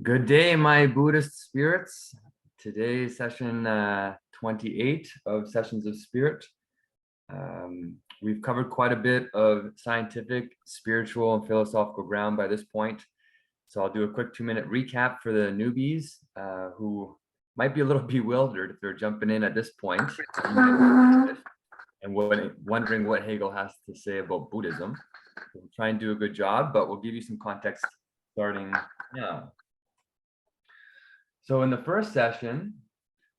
Good day, my Buddhist spirits. Today is session 28 of Sessions of Spirit. We've covered quite a bit of scientific, spiritual, and philosophical ground by this point. So I'll do a quick 2-minute recap for the newbies who might be a little bewildered if they're jumping in at this point and wondering what Hegel has to say about Buddhism. We'll try and do a good job, but we'll give you some context starting now. So in the first session,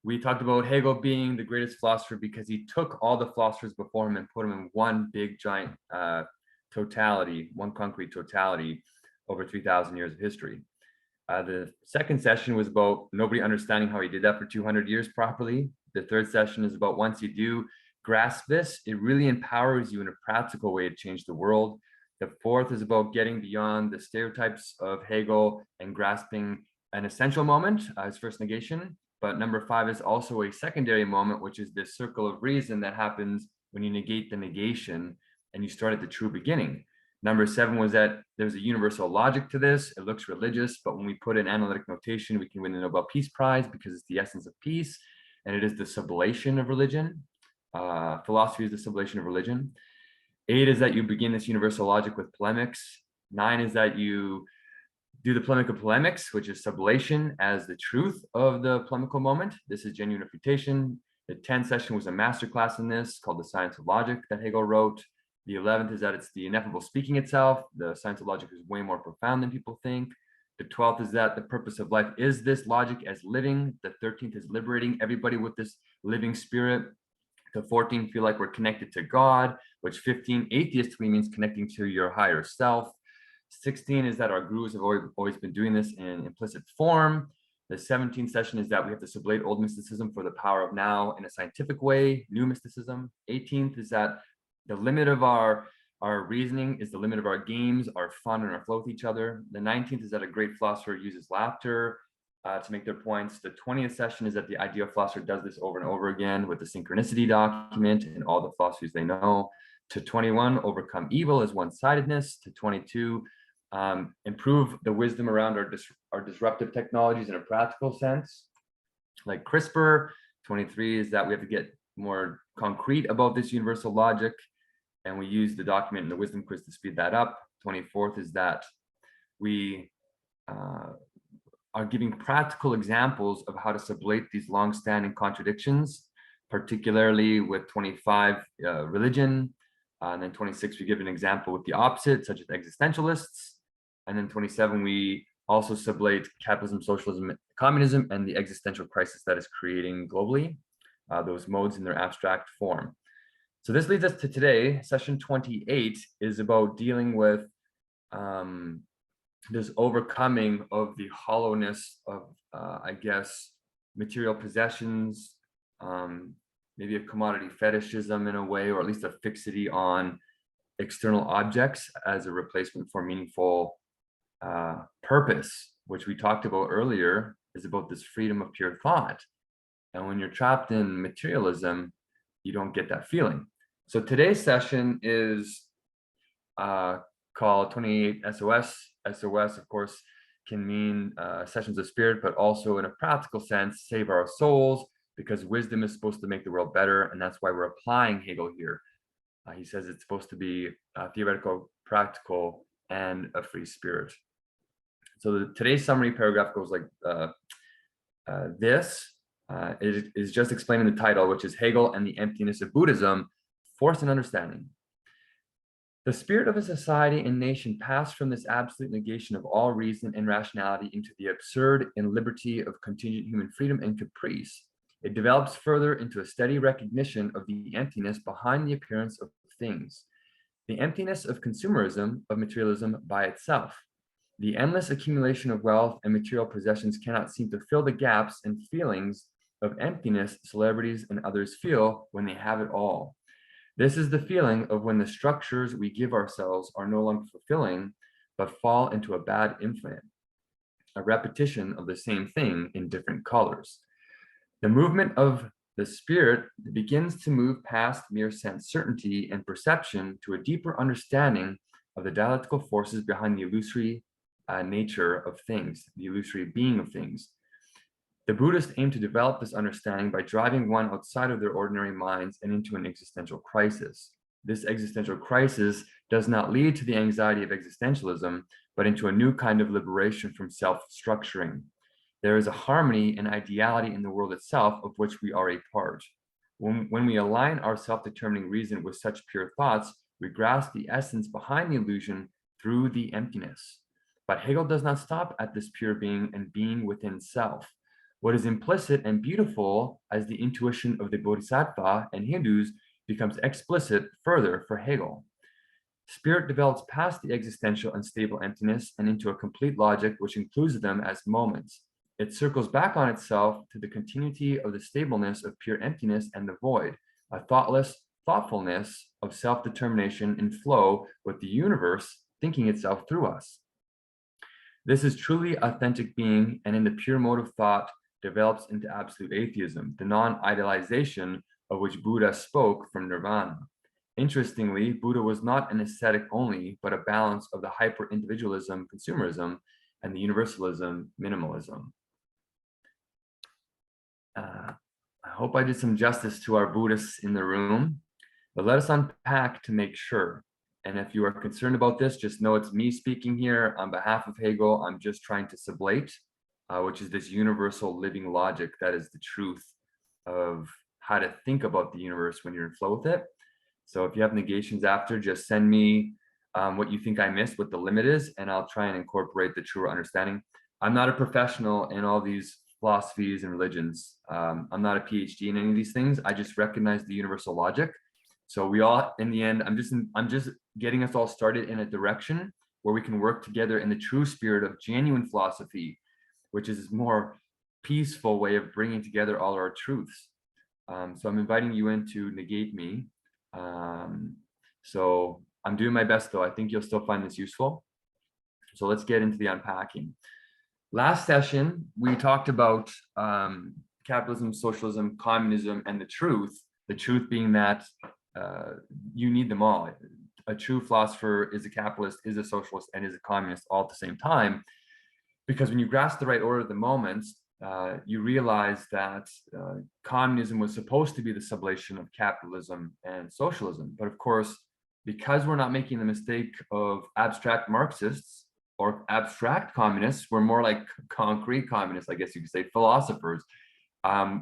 we talked about Hegel being the greatest philosopher because he took all the philosophers before him and put them in one big giant totality, one concrete totality over 3,000 years of history. The second session was about nobody understanding how he did that for 200 years properly. The third session is about once you do grasp this, it really empowers you in a practical way to change the world. The fourth is about getting beyond the stereotypes of Hegel and grasping an essential moment, his first negation. But number 5 is also a secondary moment, which is this circle of reason that happens when you negate the negation and you start at the true beginning. Number 7 was that there's a universal logic to this. It looks religious, but when we put in analytic notation, we can win the Nobel Peace Prize because it's the essence of peace, and it is the sublation of religion. Philosophy is the sublation of religion. 8 is that you begin this universal logic with polemics. 9 is that you do the polemic of polemics, which is sublation as the truth of the polemical moment. This is genuine refutation. The 10th session was a masterclass in this called The Science of Logic that Hegel wrote. The 11th is that it's the ineffable speaking itself. The science of logic is way more profound than people think. The 12th is that the purpose of life is this logic as living. The 13th is liberating everybody with this living spirit. The 14th, feel like we're connected to God, which 15, atheistically means connecting to your higher self. 16 is that our gurus have always been doing this in implicit form. The 17th session is that we have to sublate old mysticism for the power of now in a scientific way, new mysticism. 18th is that the limit of our reasoning is the limit of our games, our fun, and our flow with each other. The 19th is that a great philosopher uses laughter to make their points. The 20th session is that the ideal philosopher does this over and over again with the synchronicity document and all the philosophies they know. To 21, overcome evil as one-sidedness. To 22, improve the wisdom around our disruptive technologies in a practical sense, like CRISPR. 23 is that we have to get more concrete about this universal logic, and we use the document and the wisdom quiz to speed that up. 24th is that we are giving practical examples of how to sublate these long-standing contradictions, particularly with 25, religion. And then 26, we give an example with the opposite, such as existentialists. And then 27, we also sublate capitalism, socialism, communism, and the existential crisis that is creating globally, those modes in their abstract form. So this leads us to today. Session 28 is about dealing with this overcoming of the hollowness of, I guess, material possessions, maybe a commodity fetishism in a way, or at least a fixity on external objects as a replacement for meaningful purpose, which we talked about earlier, is about this freedom of pure thought. And when you're trapped in materialism, you don't get that feeling. So today's session is called 28 SOS. SOS, of course, can mean sessions of spirit, but also in a practical sense, save our souls, because wisdom is supposed to make the world better. And that's why we're applying Hegel here. He says it's supposed to be theoretical, practical, and a free spirit. So today's summary paragraph goes like this. It is just explaining the title, which is Hegel and the Emptiness of Buddhism, Force and Understanding. The spirit of a society and nation passed from this absolute negation of all reason and rationality into the absurd and liberty of contingent human freedom and caprice. It develops further into a steady recognition of the emptiness behind the appearance of things, the emptiness of consumerism, of materialism by itself. The endless accumulation of wealth and material possessions cannot seem to fill the gaps and feelings of emptiness celebrities and others feel when they have it all. This is the feeling of when the structures we give ourselves are no longer fulfilling, but fall into a bad influence, a repetition of the same thing in different colors. The movement of the spirit begins to move past mere sense certainty and perception to a deeper understanding of the dialectical forces behind the illusory nature of things, the illusory being of things. The Buddhists aim to develop this understanding by driving one outside of their ordinary minds and into an existential crisis. This existential crisis does not lead to the anxiety of existentialism, but into a new kind of liberation from self-structuring. There is a harmony and ideality in the world itself of which we are a part. When we align our self-determining reason with such pure thoughts, we grasp the essence behind the illusion through the emptiness. But Hegel does not stop at this pure being and being within self. What is implicit and beautiful as the intuition of the Bodhisattva and Hindus becomes explicit further for Hegel. Spirit develops past the existential and stable emptiness and into a complete logic which includes them as moments. It circles back on itself to the continuity of the stableness of pure emptiness and the void, a thoughtless thoughtfulness of self-determination in flow with the universe thinking itself through us. This is truly authentic being, and in the pure mode of thought develops into absolute atheism, the non-idealization of which Buddha spoke from nirvana. Interestingly, Buddha was not an ascetic only, but a balance of the hyper-individualism, consumerism, and the universalism, minimalism. I hope I did some justice to our Buddhists in the room, but let us unpack to make sure. And if you are concerned about this, just know it's me speaking here on behalf of Hegel. I'm just trying to sublate, which is this universal living logic that is the truth of how to think about the universe when you're in flow with it. So if you have negations after, just send me what you think I missed, what the limit is, and I'll try and incorporate the truer understanding. I'm not a professional in all these philosophies and religions. I'm not a PhD in any of these things. I just recognize the universal logic. So we all, in the end, I'm just getting us all started in a direction where we can work together in the true spirit of genuine philosophy, which is a more peaceful way of bringing together all our truths. So I'm inviting you in to negate me. So I'm doing my best, though. I think you'll still find this useful. So let's get into the unpacking. Last session, we talked about capitalism, socialism, communism, and the truth being that you need them all. A true philosopher is a capitalist, is a socialist, and is a communist all at the same time. Because when you grasp the right order of the moments, you realize that communism was supposed to be the sublation of capitalism and socialism. But of course, because we're not making the mistake of abstract Marxists or abstract communists, we're more like concrete communists, I guess you could say, philosophers.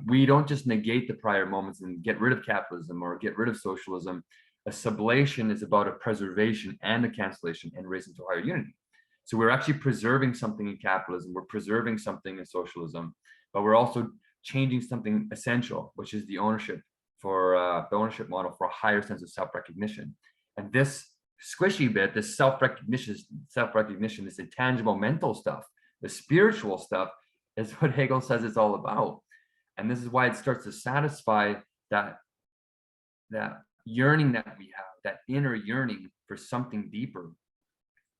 We don't just negate the prior moments and get rid of capitalism or get rid of socialism. A sublation is about a preservation and a cancellation and raising to higher unity. So we're actually preserving something in capitalism, we're preserving something in socialism, but we're also changing something essential, which is the ownership for the ownership model for a higher sense of self-recognition. And this squishy bit, this self-recognition, this intangible mental stuff, the spiritual stuff is what Hegel says it's all about. And this is why it starts to satisfy that yearning that we have, that inner yearning for something deeper.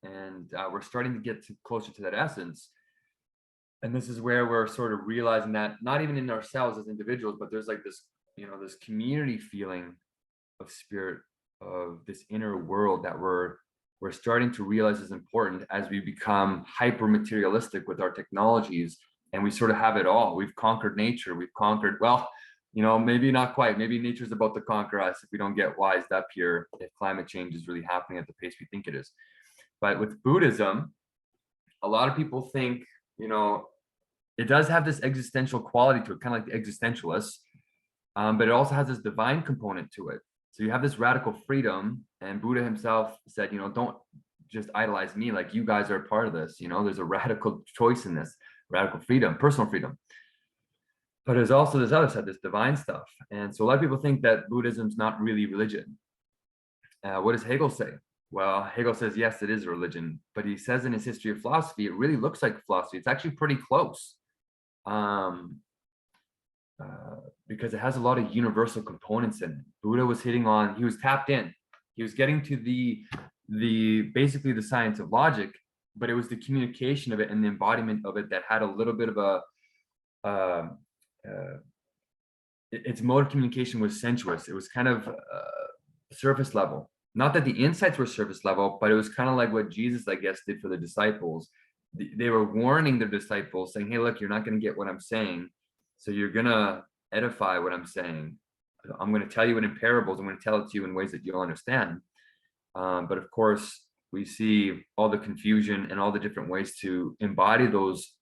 And we're starting to get closer to that essence. And this is where we're sort of realizing that not even in ourselves as individuals, but there's like this, this community feeling of spirit, of this inner world that we're starting to realize is important as we become hyper materialistic with our technologies. And we sort of have it all. We've conquered nature. We've conquered, well, maybe not quite. Maybe nature's about to conquer us if we don't get wised up here, if climate change is really happening at the pace we think it is. But with Buddhism, a lot of people think, it does have this existential quality to it, kind of like the existentialists, but it also has this divine component to it. So you have this radical freedom, and Buddha himself said, don't just idolize me, like you guys are a part of this. There's a radical choice in this, radical freedom, personal freedom. But there's also this other side, this divine stuff. And so a lot of people think that Buddhism's not really religion. What does Hegel say? Well, Hegel says, yes, it is a religion, but he says in his history of philosophy, it really looks like philosophy. It's actually pretty close because it has a lot of universal components in it. Buddha was he was tapped in. He was getting to basically the science of logic, but it was the communication of it and the embodiment of it that had a little bit of its mode of communication was sensuous. It was kind of surface level. Not that the insights were surface level, but it was kind of like what Jesus, I guess, did for the disciples. they were warning their disciples, saying, hey, look, you're not going to get what I'm saying, so you're going to edify what I'm saying. I'm going to tell you it in parables. I'm going to tell it to you in ways that you'll understand. But of course, we see all the confusion and all the different ways to embody those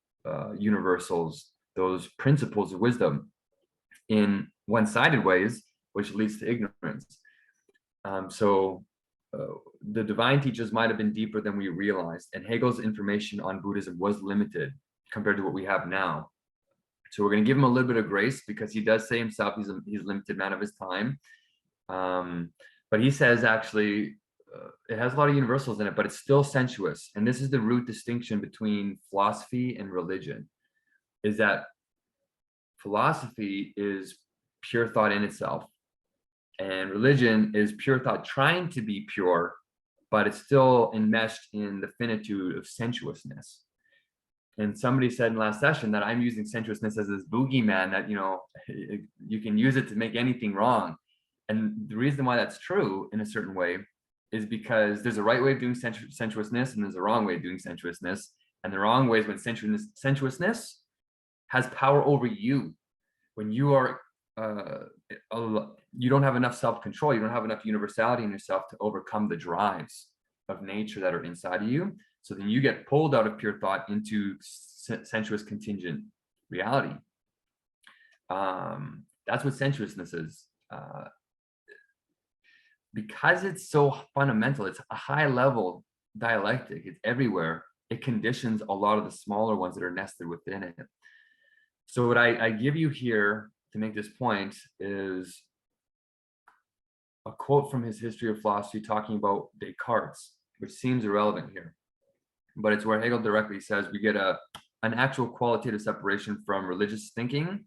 universals, those principles of wisdom, in one-sided ways, which leads to ignorance. So the divine teachers might have been deeper than we realized, and Hegel's information on Buddhism was limited compared to what we have now. So we're going to give him a little bit of grace, because he does say himself he's a limited man of his time. But he says, actually, it has a lot of universals in it, but it's still sensuous. And this is the root distinction between philosophy and religion, is that philosophy is pure thought in itself, and religion is pure thought trying to be pure, but it's still enmeshed in the finitude of sensuousness. And somebody said in last session that I'm using sensuousness as this boogeyman, that, you know, you can use it to make anything wrong. And the reason why that's true in a certain way is because there's a right way of doing sensuousness, and there's a wrong way of doing sensuousness. And the wrong way is when sensuousness has power over you. When you are, you don't have enough self-control, you don't have enough universality in yourself to overcome the drives of nature that are inside of you. So then you get pulled out of pure thought into sensuous contingent reality. That's what sensuousness is. Because it's so fundamental, it's a high level dialectic, it's everywhere, it conditions a lot of the smaller ones that are nested within it. So what I give you here to make this point is a quote from his History of Philosophy talking about Descartes, which seems irrelevant here, but it's where Hegel directly says we get an actual qualitative separation from religious thinking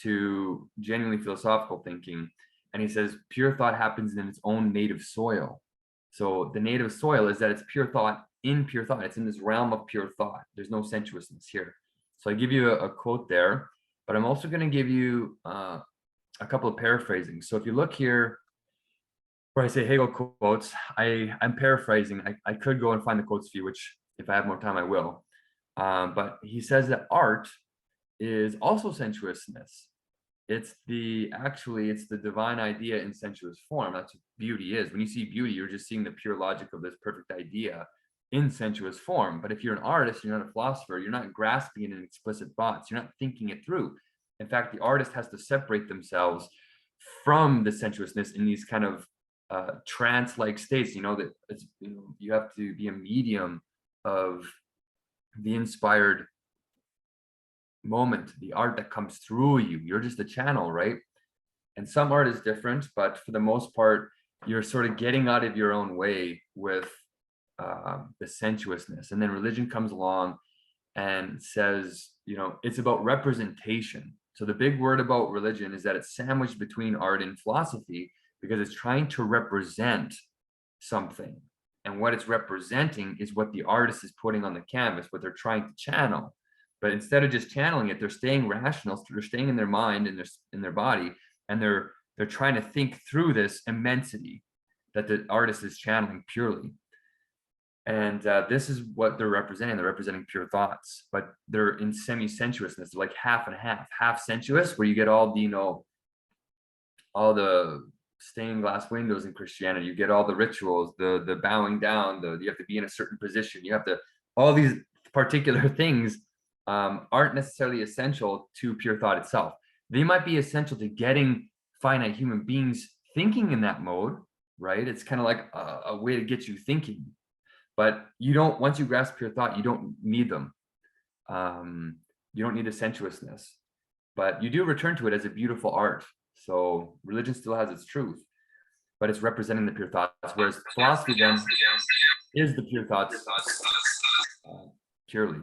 to genuinely philosophical thinking. And he says pure thought happens in its own native soil. So the native soil is that it's pure thought in pure thought. It's in this realm of pure thought. There's no sensuousness here. So I give you a quote there, but I'm also going to give you a couple of paraphrasing. So if you look here where I say Hegel quotes, I'm paraphrasing. I could go and find the quotes for you, which if I have more time, I will. But he says that art is also sensuousness. It's the divine idea in sensuous form. That's what beauty is. When you see beauty, you're just seeing the pure logic of this perfect idea in sensuous form. But if you're an artist, you're not a philosopher, you're not grasping it in explicit thoughts, you're not thinking it through. In fact, the artist has to separate themselves from the sensuousness in these kind of trance-like states, that it's, you have to be a medium of the inspired moment, the art that comes through you. You're just a channel, right? And some art is different, but for the most part, you're sort of getting out of your own way with the sensuousness. And then religion comes along and says, it's about representation. So the big word about religion is that it's sandwiched between art and philosophy, because it's trying to represent something. And what it's representing is what the artist is putting on the canvas, what they're trying to channel. But instead of just channeling it, they're staying rational, they're staying in their mind and in their body, and they're trying to think through this immensity that the artist is channeling purely. And this is what they're representing. They're representing pure thoughts, but they're in semi-sensuousness, like half and half sensuous, where you get all the, all the stained glass windows in Christianity. You get all the rituals, the bowing down, you have to be in a certain position. You have to, all these particular things aren't necessarily essential to pure thought itself. They might be essential to getting finite human beings thinking in that mode, right? It's kind of like a way to get you thinking. But you don't, once you grasp pure thought, you don't need them. You don't need a sensuousness, but you do return to it as a beautiful art. So religion still has its truth, but it's representing the pure thoughts, whereas philosophy then is the pure thoughts purely.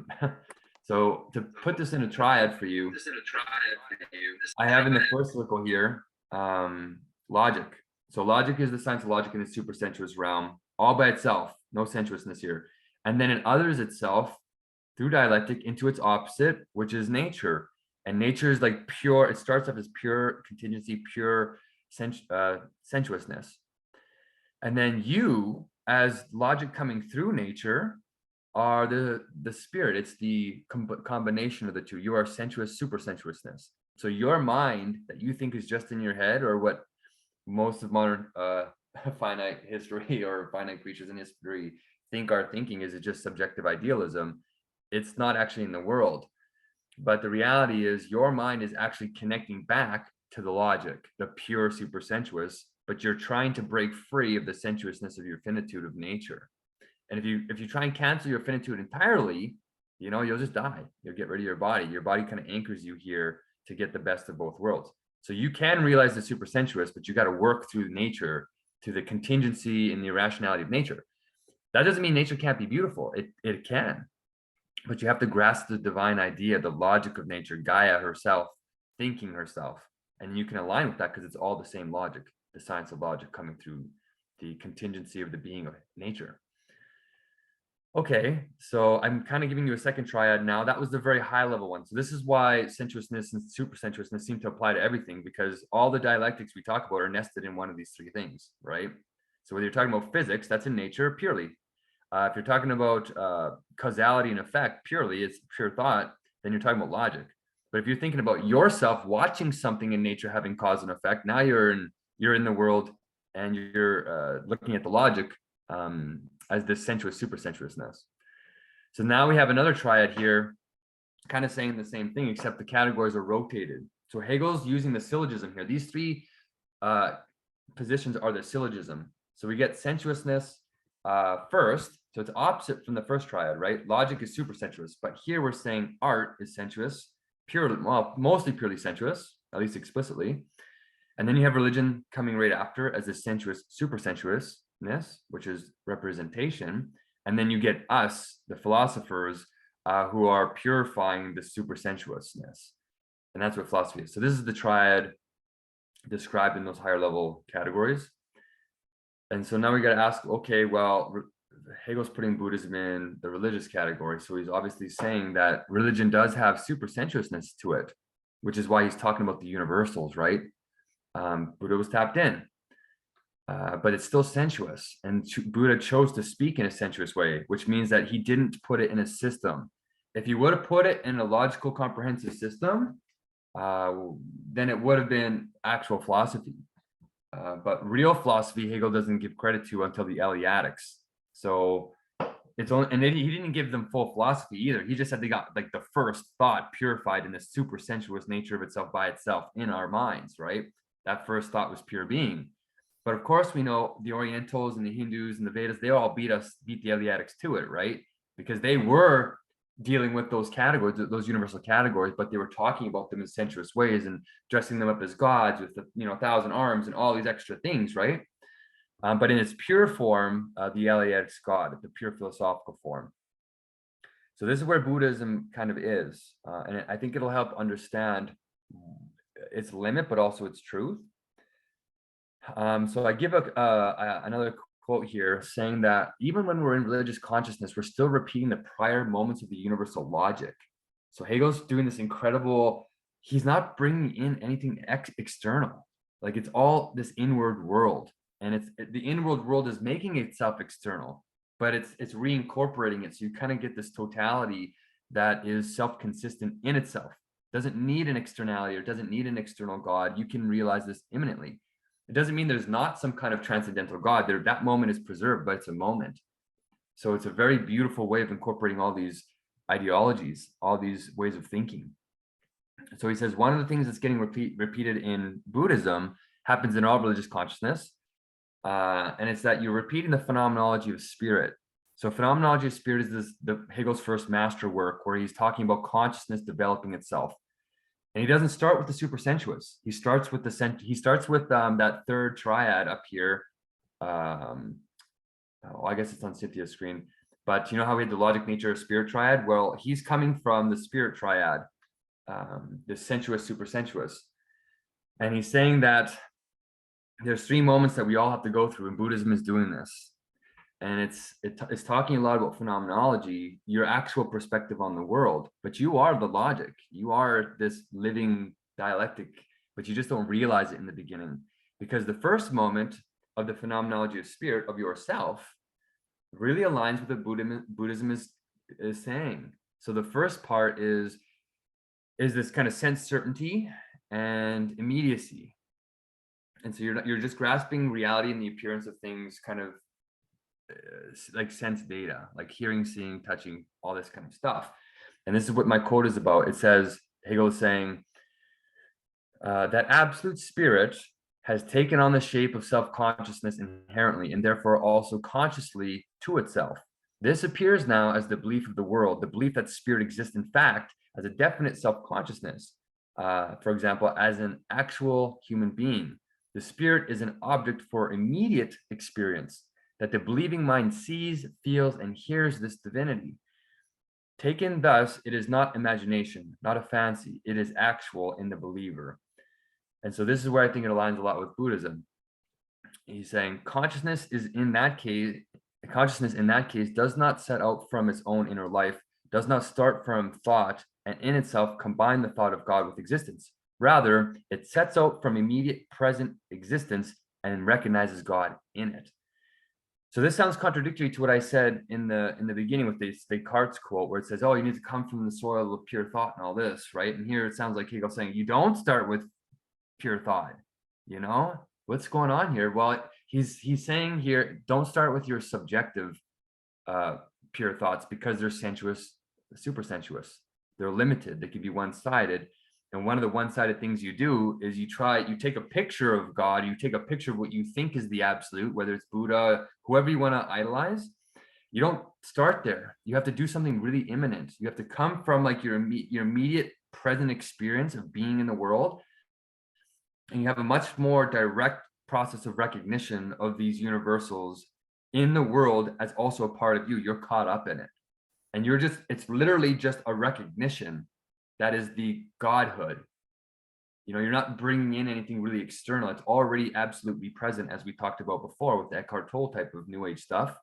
So to put this in a triad for you, I have in the first circle here, logic. So logic is the science of logic in the super sensuous realm, all by itself, no sensuousness here. And then it others itself through dialectic into its opposite, which is nature. And nature is like pure, it starts off as pure contingency, pure sensuousness. And then you, as logic coming through nature, are the spirit. It's the combination of the two. You are sensuous, super sensuousness. So your mind that you think is just in your head, or what most of modern finite history or finite creatures in history think are thinking, is just subjective idealism. It's not actually in the world. But the reality is your mind is actually connecting back to the logic, the pure super sensuous, but you're trying to break free of the sensuousness of your finitude of nature. And if you try and cancel your finitude entirely, you'll just die. You'll get rid of your body. Your body kind of anchors you here to get the best of both worlds. So you can realize the super sensuous, but you got to work through nature, to the contingency and the irrationality of nature. That doesn't mean nature can't be beautiful. It can, but you have to grasp the divine idea, the logic of nature, Gaia herself, thinking herself. And you can align with that because it's all the same logic, the science of logic coming through the contingency of the being of nature. Okay, so I'm kind of giving you a second triad now. That was the very high level one. So this is why sensuousness and super sensuousness seem to apply to everything, because all the dialectics we talk about are nested in one of these three things, right? So whether you're talking about physics, that's in nature purely. If you're talking about causality and effect purely, it's pure thought, then you're talking about logic. But if you're thinking about yourself watching something in nature having cause and effect, now you're in the world and you're looking at the logic as this sensuous, super sensuousness. So now we have another triad here, kind of saying the same thing, except the categories are rotated. So Hegel's using the syllogism here. These three positions are the syllogism. So we get sensuousness first. So it's opposite from the first triad, right? Logic is super sensuous, but here we're saying art is sensuous, purely, well, mostly purely sensuous, at least explicitly. And then you have religion coming right after as the sensuous, super sensuousness, which is representation. And then you get us, the philosophers, who are purifying the super sensuousness. And that's what philosophy is. So this is the triad described in those higher level categories. And so now we got to ask, okay, well, Hegel's putting Buddhism in the religious category. So he's obviously saying that religion does have super sensuousness to it, which is why he's talking about the universals, right? Buddha was tapped in, but it's still sensuous. And Buddha chose to speak in a sensuous way, which means that he didn't put it in a system. If he would have put it in a logical, comprehensive system, then it would have been actual philosophy. But real philosophy, Hegel doesn't give credit to until the Eleatics. So it's only, and he didn't give them full philosophy either. He just said they got like the first thought purified in the super sensuous nature of itself by itself in our minds, right? That first thought was pure being. But of course, we know the Orientals and the Hindus and the Vedas, they all beat the Eleatics to it, right? Because they were dealing with those categories, those universal categories, but they were talking about them in sensuous ways and dressing them up as gods with 1,000 arms and all these extra things, right? But in its pure form, the Eleatics God, the pure philosophical form. So this is where Buddhism kind of is, and I think it'll help understand its limit, but also its truth. So I give another quote here saying that even when we're in religious consciousness, we're still repeating the prior moments of the universal logic. So Hegel's doing this incredible, he's not bringing in anything external. Like it's all this inward world, and the inward world is making itself external, but it's reincorporating it. So you kind of get this totality that is self-consistent in itself. Doesn't need an externality or doesn't need an external God. You can realize this immanently. It doesn't mean there's not some kind of transcendental God there. That moment is preserved, but it's a moment. So it's a very beautiful way of incorporating all these ideologies, all these ways of thinking. So he says, one of the things that's getting repeated in Buddhism happens in all religious consciousness. And it's that you're repeating the phenomenology of spirit. So phenomenology of spirit is Hegel's first masterwork, where he's talking about consciousness developing itself. And he doesn't start with the super sensuous. He starts with that third triad up here. I guess it's on Cynthia's screen. But you know how we had the logic, nature, spirit triad? Well, he's coming from the spirit triad, the sensuous, super sensuous. And he's saying that there's three moments that we all have to go through, and Buddhism is doing this. And it's talking a lot about phenomenology, your actual perspective on the world, but you are the logic. You are this living dialectic, but you just don't realize it in the beginning, because the first moment of the phenomenology of spirit of yourself really aligns with what Buddhism is is saying. So the first part is this kind of sense certainty and immediacy. And so you're just grasping reality and the appearance of things, kind of like sense data, like hearing, seeing, touching, all this kind of stuff. And this is what my quote is about. It says, Hegel is saying that absolute spirit has taken on the shape of self-consciousness inherently, and therefore also consciously to itself. This appears now as the belief of the world, the belief that spirit exists in fact as a definite self-consciousness. For example, as an actual human being. The spirit is an object for immediate experience, that the believing mind sees, feels, and hears this divinity. Taken thus, it is not imagination, not a fancy, it is actual in the believer. And so this is where I think it aligns a lot with Buddhism. He's saying consciousness in that case does not set out from its own inner life, does not start from thought and in itself combine the thought of God with existence. Rather, it sets out from immediate present existence and recognizes God in it. So this sounds contradictory to what I said in the beginning with this Descartes quote, where it says, "Oh, you need to come from the soil of pure thought and all this," right? And here it sounds like Hegel saying, "You don't start with pure thought." You know, what's going on here? Well, he's saying here, don't start with your subjective pure thoughts, because they're sensuous, super sensuous. They're limited. They can be one-sided. And one of the one-sided things you do is you take a picture of God, you take a picture of what you think is the absolute, whether it's Buddha, whoever you want to idolize. You don't start there. You have to do something really imminent. You have to come from like your immediate present experience of being in the world. And you have a much more direct process of recognition of these universals in the world as also a part of you. You're caught up in it. And it's literally just a recognition that is the godhood. You know, you're not bringing in anything really external. It's already absolutely present, as we talked about before with the Eckhart Tolle type of New Age stuff.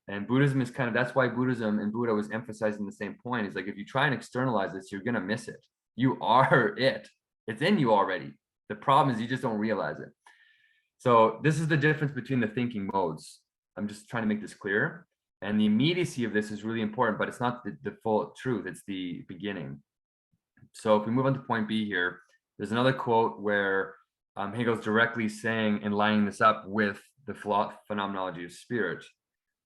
And Buddhism is that's why Buddhism and Buddha was emphasizing the same point. Is like, if you try and externalize this, you're going to miss it. You are it. It's in you already. The problem is you just don't realize it. So this is the difference between the thinking modes. I'm just trying to make this clear. And the immediacy of this is really important, but it's not the full truth. It's the beginning. So if we move on to point B here, there's another quote where Hegel's directly saying and lining this up with the Phenomenology of Spirit.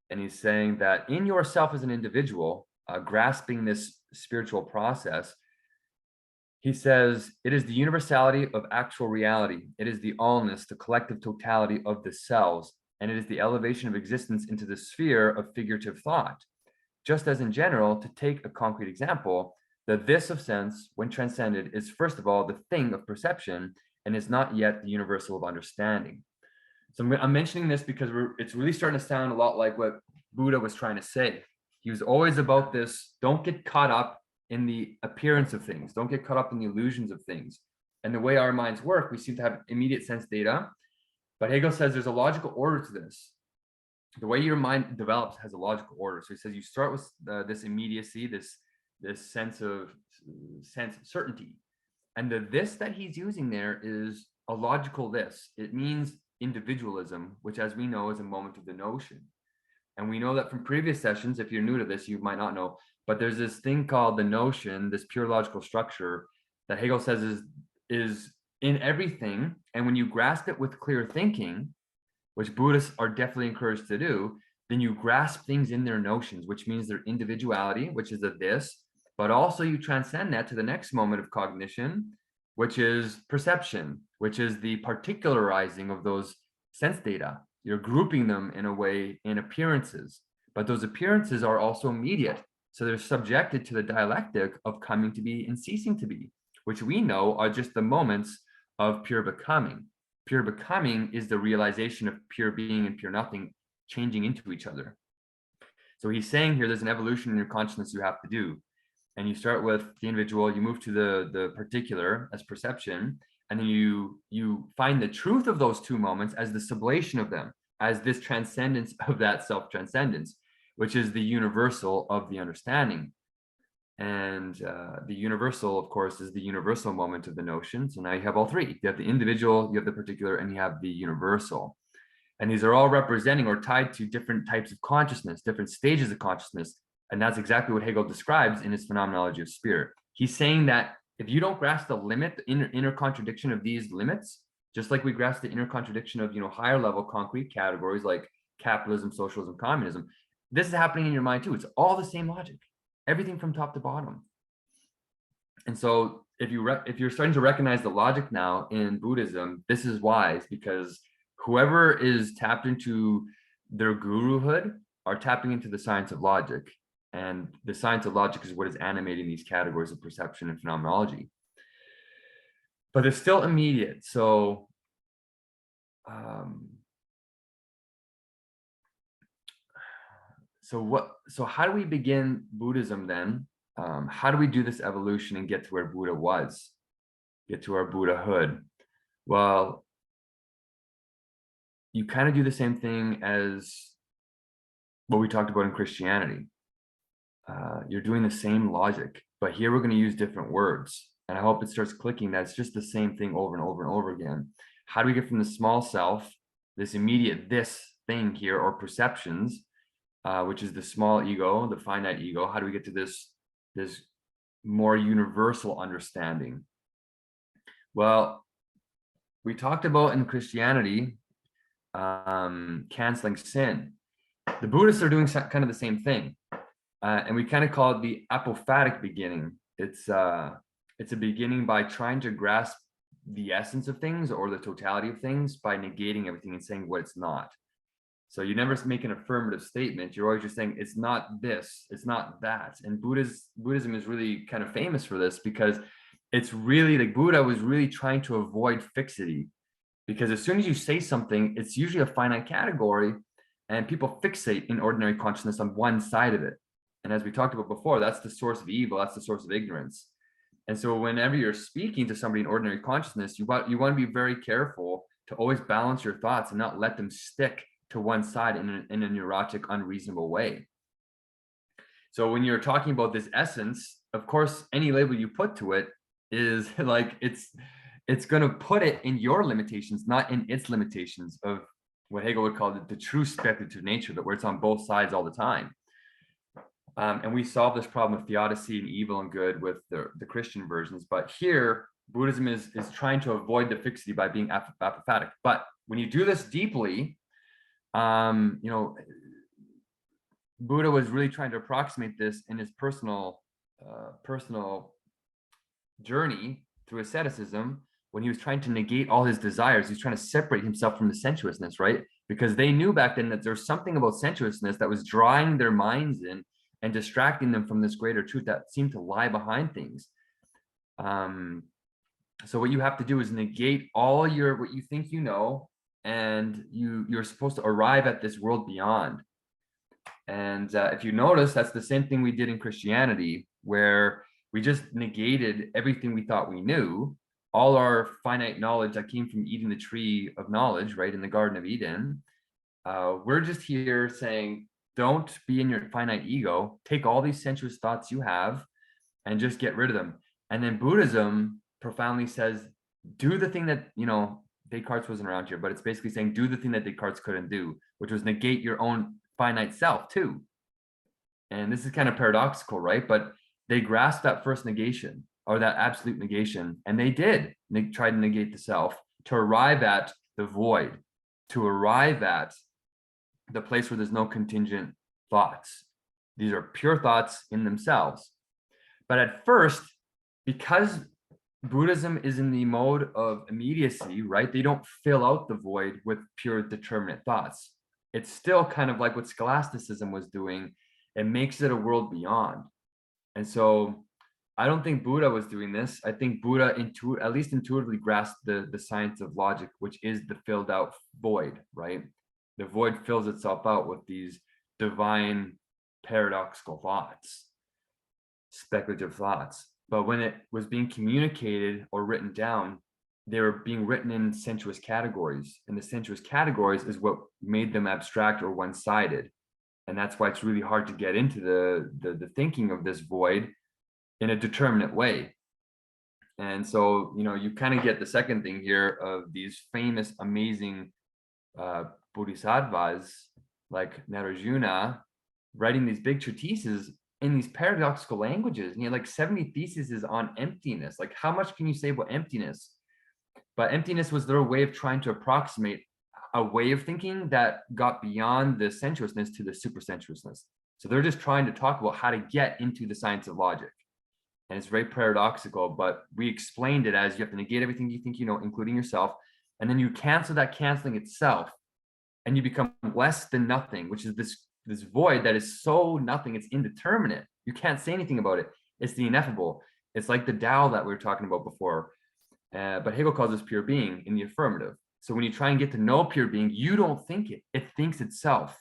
And he's saying that in yourself as an individual, grasping this spiritual process, he says, it is the universality of actual reality. It is the allness, the collective totality of the selves, and it is the elevation of existence into the sphere of figurative thought. Just as in general, to take a concrete example, the this of sense, when transcended, is first of all the thing of perception and is not yet the universal of understanding. So I'm mentioning this because it's really starting to sound a lot like what Buddha was trying to say. He was always about this, don't get caught up in the appearance of things, don't get caught up in the illusions of things. And the way our minds work, we seem to have immediate sense data, but Hegel says there's a logical order to this. The way your mind develops has a logical order. So he says you start with this immediacy, this sense of certainty. And the this that he's using there is a logical this. It means individualism, which, as we know, is a moment of the notion. And we know that from previous sessions, if you're new to this, you might not know, but there's this thing called the notion, this pure logical structure that Hegel says is in everything. And when you grasp it with clear thinking, which Buddhists are definitely encouraged to do, then you grasp things in their notions, which means their individuality, which is a this, but also you transcend that to the next moment of cognition, which is perception, which is the particularizing of those sense data. You're grouping them in a way in appearances, but those appearances are also immediate. So they're subjected to the dialectic of coming to be and ceasing to be, which we know are just the moments of pure becoming. Pure becoming is the realization of pure being and pure nothing changing into each other. So he's saying here, there's an evolution in your consciousness you have to do. And you start with the individual, you move to the particular as perception, and then you find the truth of those two moments as the sublation of them, as this transcendence of that self-transcendence, which is the universal of the understanding. And the universal, of course, is the universal moment of the notion. So now you have all three. You have the individual, you have the particular, and you have the universal. And these are all representing or tied to different types of consciousness, different stages of consciousness, And that's exactly what Hegel describes in his Phenomenology of Spirit. He's saying that if you don't grasp the limit, the inner contradiction of these limits, just like we grasp the inner contradiction of, higher level concrete categories like capitalism, socialism, communism, this is happening in your mind too. It's all the same logic, everything from top to bottom. And so if you're starting to recognize the logic now in Buddhism, this is wise, because whoever is tapped into their guruhood are tapping into the science of logic. And the science of logic is what is animating these categories of perception and phenomenology. But it's still immediate. So so how do we begin Buddhism then? How do we do this evolution and get to where Buddha was, get to our Buddhahood? Well, you kind of do the same thing as what we talked about in Christianity. You're doing the same logic, but here we're going to use different words. And I hope it starts clicking that it's just the same thing over and over and over again. How do we get from the small self, this immediate this thing here, or perceptions, which is the small ego, the finite ego, how do we get to this more universal understanding? Well, we talked about in Christianity, canceling sin. The Buddhists are doing kind of the same thing. And we kind of call it the apophatic beginning. It's a beginning by trying to grasp the essence of things or the totality of things by negating everything and saying what it's not. So you never make an affirmative statement. You're always just saying it's not this, it's not that. And Buddhism is really kind of famous for this, because it's really like Buddha was really trying to avoid fixity, because as soon as you say something, it's usually a finite category, and people fixate in ordinary consciousness on one side of it. And as we talked about before, that's the source of evil, that's the source of ignorance. And so whenever you're speaking to somebody in ordinary consciousness, you want to be very careful to always balance your thoughts and not let them stick to one side in a neurotic, unreasonable way. So when you're talking about this essence, of course, any label you put to it is like, it's going to put it in your limitations, not in its limitations of what Hegel would call the true speculative nature, but where it's on both sides all the time. And we solve this problem of theodicy and evil and good with the Christian versions. But here, Buddhism is trying to avoid the fixity by being apophatic. But when you do this deeply, Buddha was really trying to approximate this in his personal journey through asceticism. When he was trying to negate all his desires, he's trying to separate himself from the sensuousness, right? Because they knew back then that there's something about sensuousness that was drawing their minds in and distracting them from this greater truth that seemed to lie behind things. So what you have to do is negate all what you think you know, and you're supposed to arrive at this world beyond. And if you notice, that's the same thing we did in Christianity, where we just negated everything we thought we knew, all our finite knowledge that came from eating the tree of knowledge, right, in the Garden of Eden. We're just here saying, don't be in your finite ego, take all these sensuous thoughts you have and just get rid of them. And then Buddhism profoundly says, do the thing that, Descartes wasn't around here, but it's basically saying, do the thing that Descartes couldn't do, which was negate your own finite self too. And this is kind of paradoxical, right? But they grasped that first negation, or that absolute negation, and they did try to negate the self to arrive at the void, to arrive at the place where there's no contingent thoughts. These are pure thoughts in themselves. But at first, because Buddhism is in the mode of immediacy, right? They don't fill out the void with pure determinate thoughts. It's still kind of like what scholasticism was doing. It makes it a world beyond. And so I don't think Buddha was doing this. I think Buddha at least intuitively grasped the science of logic, which is the filled out void, right? The void fills itself out with these divine paradoxical thoughts, speculative thoughts. But when it was being communicated or written down, they were being written in sensuous categories. And the sensuous categories is what made them abstract or one-sided. And that's why it's really hard to get into the thinking of this void in a determinate way. And so, you kind of get the second thing here of these famous, amazing bodhisattvas like Nagarjuna, writing these big treatises in these paradoxical languages, and he had like 70 theses on emptiness. Like, how much can you say about emptiness? But emptiness was their way of trying to approximate a way of thinking that got beyond the sensuousness to the supersensuousness. So they're just trying to talk about how to get into the science of logic. And it's very paradoxical, but we explained it as you have to negate everything you think you know, including yourself. And then you cancel that canceling itself, and you become less than nothing, which is this void that is so nothing, it's indeterminate. You can't say anything about it. It's the ineffable. It's like the Tao that we were talking about before. But Hegel calls this pure being in the affirmative. So when you try and get to know pure being, you don't think it, it thinks itself.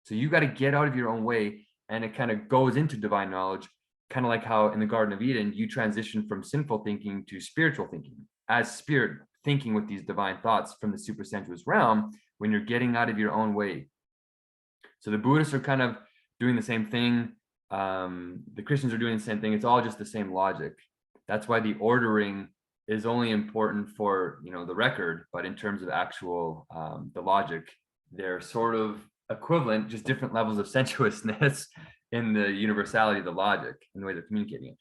So you got to get out of your own way, and it kind of goes into divine knowledge, kind of like how in the Garden of Eden, you transition from sinful thinking to spiritual thinking, as spirit thinking with these divine thoughts from the supersensuous realm when you're getting out of your own way. So the Buddhists are kind of doing the same thing. The Christians are doing the same thing. It's all just the same logic. That's why the ordering is only important for, you know, the record, but in terms of actual the logic, they're sort of equivalent, just different levels of sensuousness in the universality of the logic and the way they're communicating it.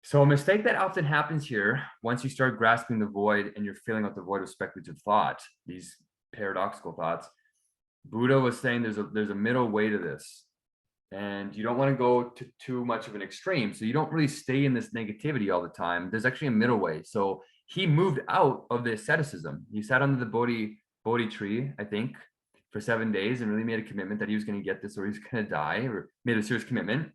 So a mistake that often happens here, once you start grasping the void and you're filling out the void with speculative thought, these paradoxical thoughts, Buddha was saying there's a middle way to this. And you don't want to go to too much of an extreme. So you don't really stay in this negativity all the time. There's actually a middle way. So he moved out of the asceticism. He sat under the Bodhi tree, I think, for 7 days and really made a commitment that he was going to get this or he was going to die, or made a serious commitment.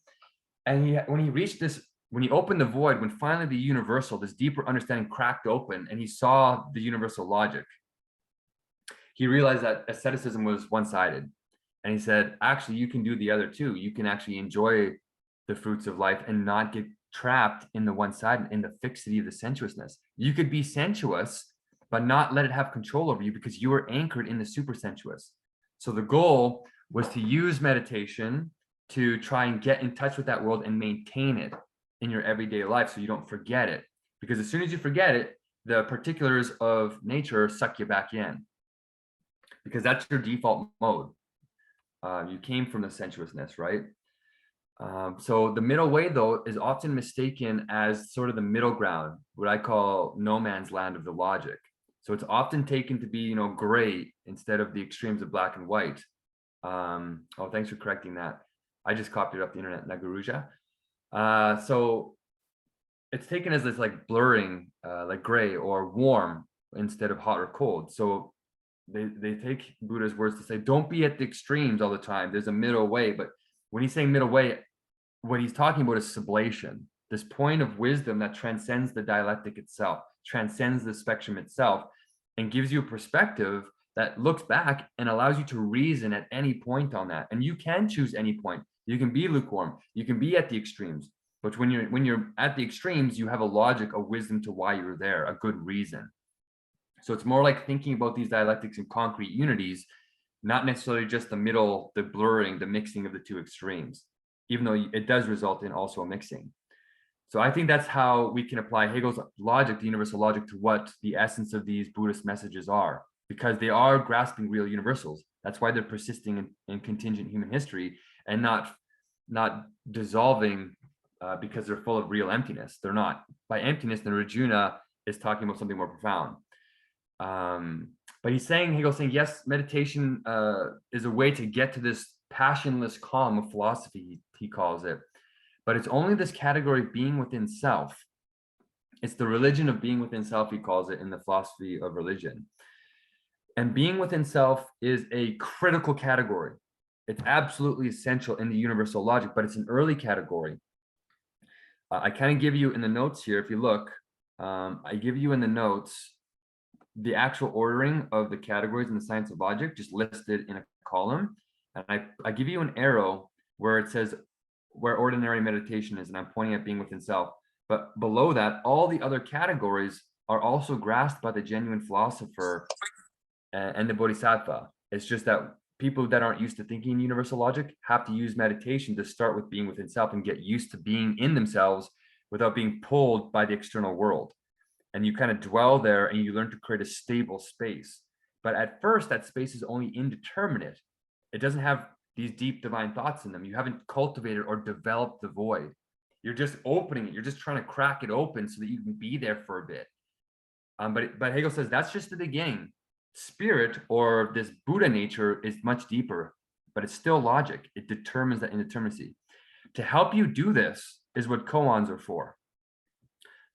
And when he reached this, when he opened the void, when finally the universal, this deeper understanding cracked open and he saw the universal logic, he realized that asceticism was one-sided. And he said, actually, you can do the other too. You can actually enjoy the fruits of life and not get trapped in the one side, in the fixity of the sensuousness. You could be sensuous, but not let it have control over you because you are anchored in the super sensuous. So the goal was to use meditation to try and get in touch with that world and maintain it in your everyday life so you don't forget it. Because as soon as you forget it, the particulars of nature suck you back in, because that's your default mode. You came from the sensuousness, right? So the middle way, though, is often mistaken as sort of the middle ground, what I call no man's land of the logic. So it's often taken to be, you know, gray instead of the extremes of black and white. Oh, thanks for correcting that. I just copied it off the internet, Nagarjuna. So it's taken as this like blurring, like gray or warm instead of hot or cold. So they take Buddha's words to say, don't be at the extremes all the time. There's a middle way. But when he's saying middle way, what he's talking about is sublation, this point of wisdom that transcends the dialectic itself, transcends the spectrum itself, and gives you a perspective that looks back and allows you to reason at any point on that. And you can choose any point. You can be lukewarm. You can be at the extremes. But when you're at the extremes, you have a logic, a wisdom to why you're there, a good reason. So it's more like thinking about these dialectics in concrete unities, not necessarily just the middle, the blurring, the mixing of the two extremes, even though it does result in also a mixing. So I think that's how we can apply Hegel's logic, the universal logic, to what the essence of these Buddhist messages are, because they are grasping real universals. That's why they're persisting in contingent human history and not dissolving because they're full of real emptiness. They're not. By emptiness, Nagarjuna is talking about something more profound. But Hegel's saying, yes, meditation is a way to get to this passionless calm of philosophy, he calls it. But it's only this category of being within self. It's the religion of being within self, he calls it, in the philosophy of religion. And being within self is a critical category. It's absolutely essential in the universal logic, but it's an early category. I kind of give you in the notes here, if you look, I give you in the notes the actual ordering of the categories in the science of logic, just listed in a column. And I give you an arrow where it says where ordinary meditation is, and I'm pointing at being within self. But below that, all the other categories are also grasped by the genuine philosopher and the bodhisattva. It's just that people that aren't used to thinking in universal logic have to use meditation to start with being within self and get used to being in themselves without being pulled by the external world. And you kind of dwell there and you learn to create a stable space. But at first, that space is only indeterminate. It doesn't have these deep divine thoughts in them. You haven't cultivated or developed the void. You're just opening it. You're just trying to crack it open so that you can be there for a bit. But Hegel says that's just the beginning. Spirit, or this Buddha nature, is much deeper, but it's still logic. It determines that indeterminacy. To help you do this is what koans are for.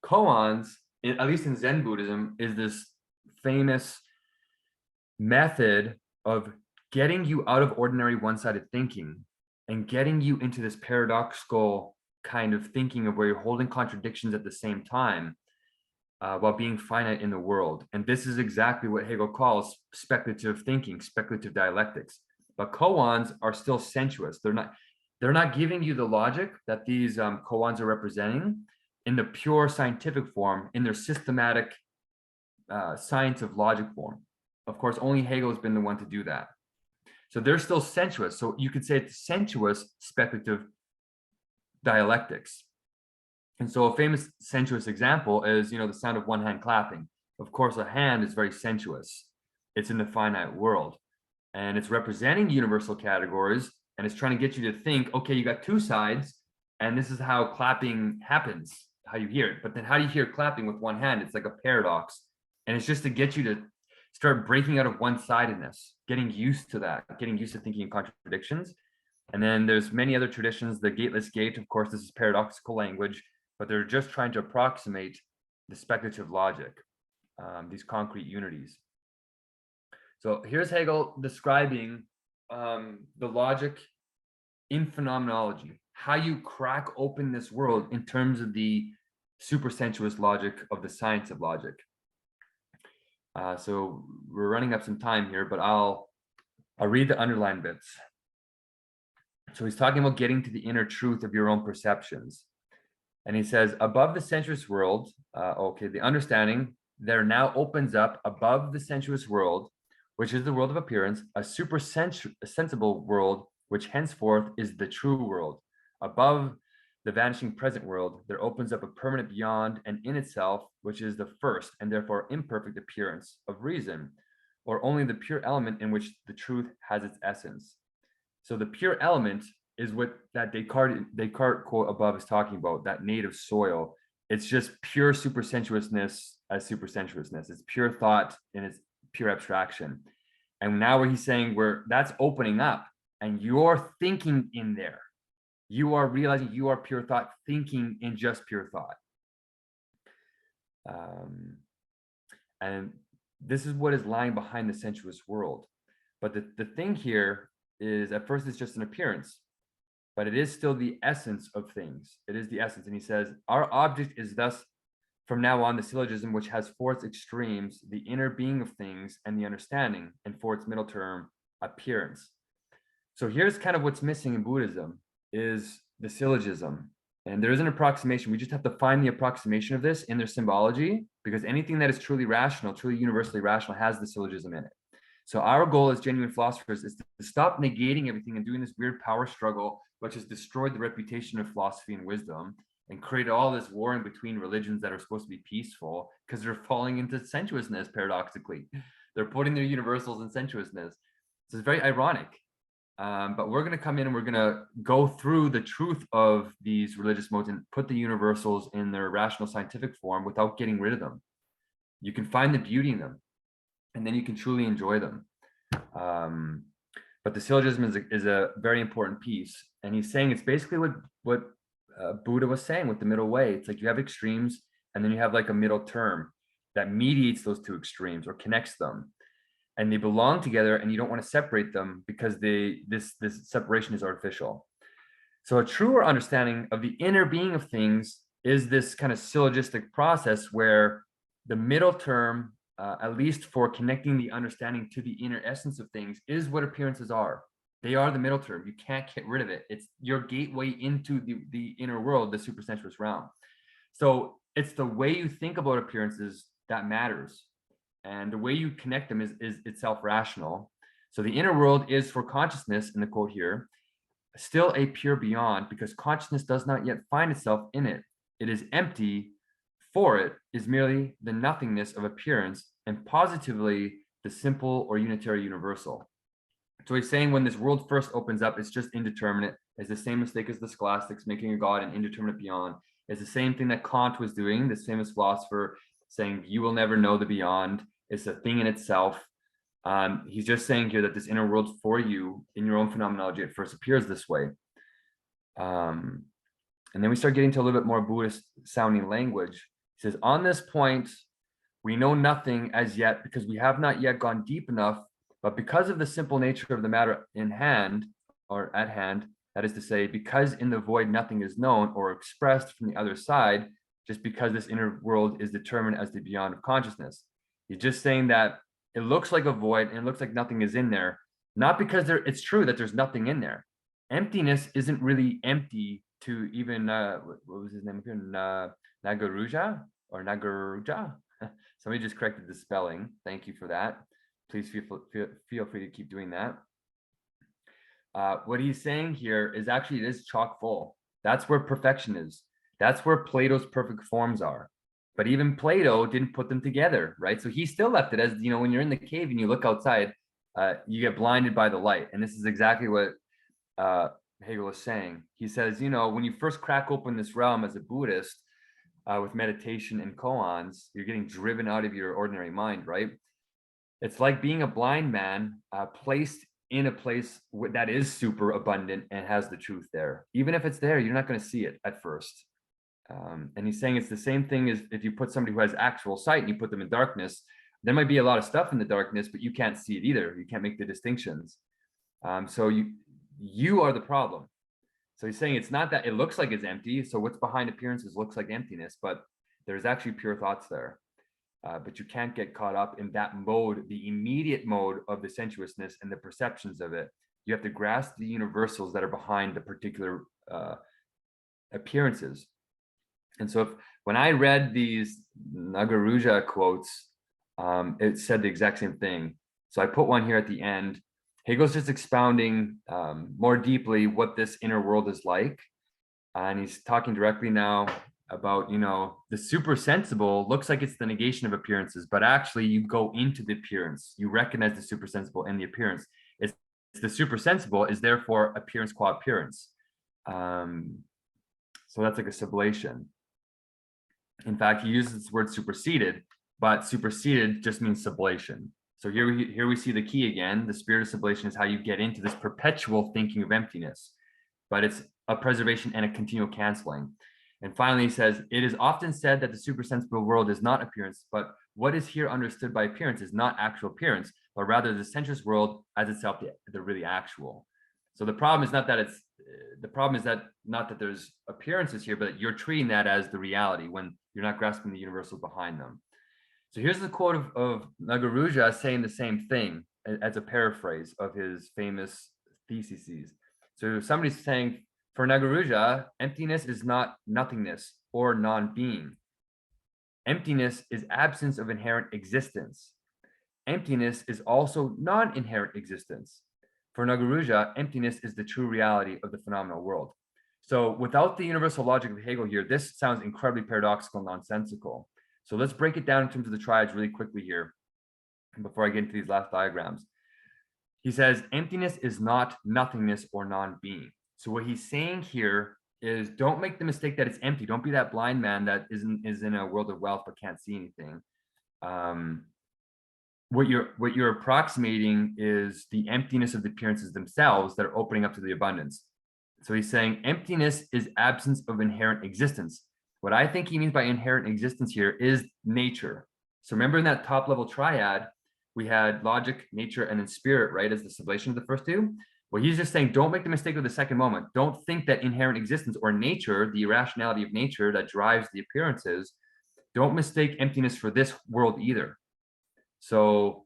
Koans, at least in Zen Buddhism, is this famous method of getting you out of ordinary one-sided thinking and getting you into this paradoxical kind of thinking of where you're holding contradictions at the same time, while being finite in the world. And this is exactly what Hegel calls speculative thinking, speculative dialectics. But koans are still sensuous. They're not giving you the logic that these koans are representing in the pure scientific form, in their systematic science of logic form. Of course, only Hegel has been the one to do that. So they're still sensuous. So you could say it's sensuous speculative dialectics. And so a famous sensuous example is, the sound of one hand clapping. Of course, a hand is very sensuous. It's in the finite world, and it's representing universal categories, and it's trying to get you to think, okay, you got two sides, and this is how clapping happens, how you hear it. But then how do you hear clapping with one hand? It's like a paradox. And it's just to get you to start breaking out of one-sidedness, getting used to that, getting used to thinking in contradictions. And then there's many other traditions. The gateless gate, of course, this is paradoxical language, but they're just trying to approximate the speculative logic, these concrete unities. So here's Hegel describing the logic in phenomenology, how you crack open this world in terms of the supersensuous logic of the science of logic. So we're running up some time here, but I'll read the underlined bits. So he's talking about getting to the inner truth of your own perceptions. And he says, above the sensuous world, the understanding there now opens up above the sensuous world, which is the world of appearance, a sensible world, which henceforth is the true world. Above the vanishing present world, there opens up a permanent beyond and in itself, which is the first and therefore imperfect appearance of reason, or only the pure element in which the truth has its essence. So the pure element is what that Descartes quote above is talking about, that native soil. It's just pure supersensuousness as supersensuousness. It's pure thought in its pure abstraction. And now where he's saying where that's opening up and you're thinking in there, you are realizing you are pure thought, thinking in just pure thought. And this is what is lying behind the sensuous world. But the thing here is, at first it's just an appearance, but it is still the essence of things. It is the essence. And he says, our object is thus from now on the syllogism, which has for its extremes the inner being of things and the understanding, and for its middle term, appearance. So here's kind of what's missing in Buddhism is the syllogism. And there is an approximation. We just have to find the approximation of this in their symbology, because anything that is truly rational, truly universally rational, has the syllogism in it. So our goal as genuine philosophers is to stop negating everything and doing this weird power struggle, which has destroyed the reputation of philosophy and wisdom and created all this warring between religions that are supposed to be peaceful, because they're falling into sensuousness, paradoxically. They're putting their universals in sensuousness. So it's very ironic. But we're going to come in and we're going to go through the truth of these religious modes and put the universals in their rational scientific form without getting rid of them. You can find the beauty in them, and then you can truly enjoy them. But the syllogism is a very important piece. And he's saying it's basically what Buddha was saying with the middle way. It's like you have extremes, and then you have like a middle term that mediates those two extremes or connects them. And they belong together, and you don't want to separate them because this separation is artificial. So a truer understanding of the inner being of things is this kind of syllogistic process where the middle term, at least for connecting the understanding to the inner essence of things, is what appearances are. They are the middle term. You can't get rid of it. It's your gateway into the inner world, the supersensuous realm. So it's the way you think about appearances that matters. And the way you connect them is itself rational. So the inner world is for consciousness, in the quote here, still a pure beyond, because consciousness does not yet find itself in it. It is empty. For it is merely the nothingness of appearance, and positively the simple or unitary universal. So he's saying when this world first opens up, it's just indeterminate. It's the same mistake as the scholastics, making a God an indeterminate beyond. It's the same thing that Kant was doing, this famous philosopher, saying you will never know the beyond. It's a thing in itself. He's just saying here that this inner world for you in your own phenomenology at first appears this way. And then we start getting to a little bit more Buddhist sounding language. He says, on this point, we know nothing as yet because we have not yet gone deep enough, but because of the simple nature of the matter in hand or at hand, that is to say, because in the void nothing is known or expressed from the other side, just because this inner world is determined as the beyond of consciousness. He's just saying that it looks like a void and it looks like nothing is in there, not because it's true that there's nothing in there. Emptiness isn't really empty to even, what was his name here? Nagarjuna or Nagarjuna? Somebody just corrected the spelling. Thank you for that. Please feel free to keep doing that. What he's saying here is actually it is chock full. That's where perfection is. That's where Plato's perfect forms are. But even Plato didn't put them together, right? So he still left it as, you know, when you're in the cave and you look outside, you get blinded by the light. And this is exactly what Hegel is saying. He says, you know, when you first crack open this realm as a Buddhist with meditation and koans, you're getting driven out of your ordinary mind, right? It's like being a blind man placed in a place that is super abundant and has the truth there. Even if it's there, you're not going to see it at first. And he's saying it's the same thing as if you put somebody who has actual sight and you put them in darkness, there might be a lot of stuff in the darkness, but you can't see it either. You can't make the distinctions. So you are the problem. So he's saying it's not that it looks like it's empty. So what's behind appearances looks like emptiness, but there's actually pure thoughts there. But you can't get caught up in that mode, the immediate mode of the sensuousness and the perceptions of it. You have to grasp the universals that are behind the particular appearances. And so when I read these Nagarjuna quotes, it said the exact same thing. So I put one here at the end. Hegel's just expounding more deeply what this inner world is like. And he's talking directly now about, you know, the supersensible looks like it's the negation of appearances, but actually you go into the appearance. You recognize the supersensible in the appearance. It's the supersensible is therefore appearance qua appearance. So that's like a sublation. In fact, he uses this word superseded, but superseded just means sublation. So here we see the key again. The spirit of sublation is how you get into this perpetual thinking of emptiness, but it's a preservation and a continual canceling. And finally, he says, it is often said that the supersensible world is not appearance, but what is here understood by appearance is not actual appearance, but rather the sensuous world as itself, the really actual. So the problem is not that there's appearances here, but you're treating that as the reality when you're not grasping the universal behind them. So here's the quote of Nagarjuna saying the same thing as a paraphrase of his famous theses. So somebody's saying, for Nagarjuna, emptiness is not nothingness or non-being. Emptiness is absence of inherent existence. Emptiness is also non-inherent existence. For Nagarjuna, emptiness is the true reality of the phenomenal world. So without the universal logic of Hegel here, this sounds incredibly paradoxical, nonsensical. So let's break it down in terms of the triads really quickly here before I get into these last diagrams. He says, emptiness is not nothingness or non-being. So what he's saying here is don't make the mistake that it's empty. Don't be that blind man that is in a world of wealth but can't see anything. What you're approximating is the emptiness of the appearances themselves that are opening up to the abundance. So he's saying emptiness is absence of inherent existence. What I think he means by inherent existence here is nature. So remember in that top level triad, we had logic, nature, and then spirit, right, as the sublation of the first two. Well, he's just saying, don't make the mistake of the second moment. Don't think that inherent existence or nature, the irrationality of nature that drives the appearances, don't mistake emptiness for this world either. So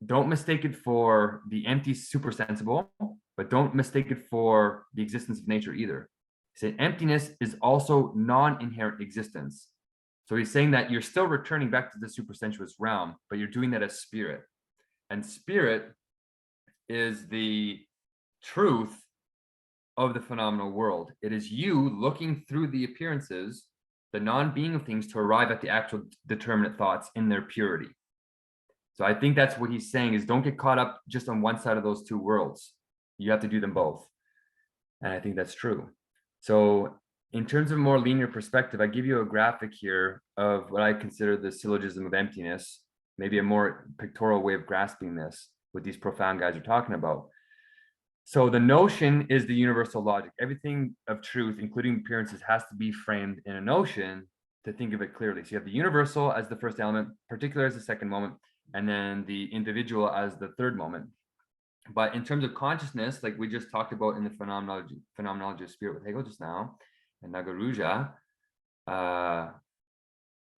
don't mistake it for the empty supersensible, but don't mistake it for the existence of nature either. He said emptiness is also non-inherent existence. So he's saying that you're still returning back to the supersensuous realm, but you're doing that as spirit. And spirit is the truth of the phenomenal world. It is you looking through the appearances, the non-being of things, to arrive at the actual determinate thoughts in their purity. So I think that's what he's saying is don't get caught up just on one side of those two worlds. You have to do them both. And I think that's true. So in terms of a more linear perspective, I give you a graphic here of what I consider the syllogism of emptiness, maybe a more pictorial way of grasping this, what these profound guys are talking about. So the notion is the universal logic. Everything of truth, including appearances, has to be framed in a notion to think of it clearly. So you have the universal as the first element, particular as the second moment, and then the individual as the third moment. But in terms of consciousness, like we just talked about in the phenomenology of spirit with Hegel just now, and Nagarjuna,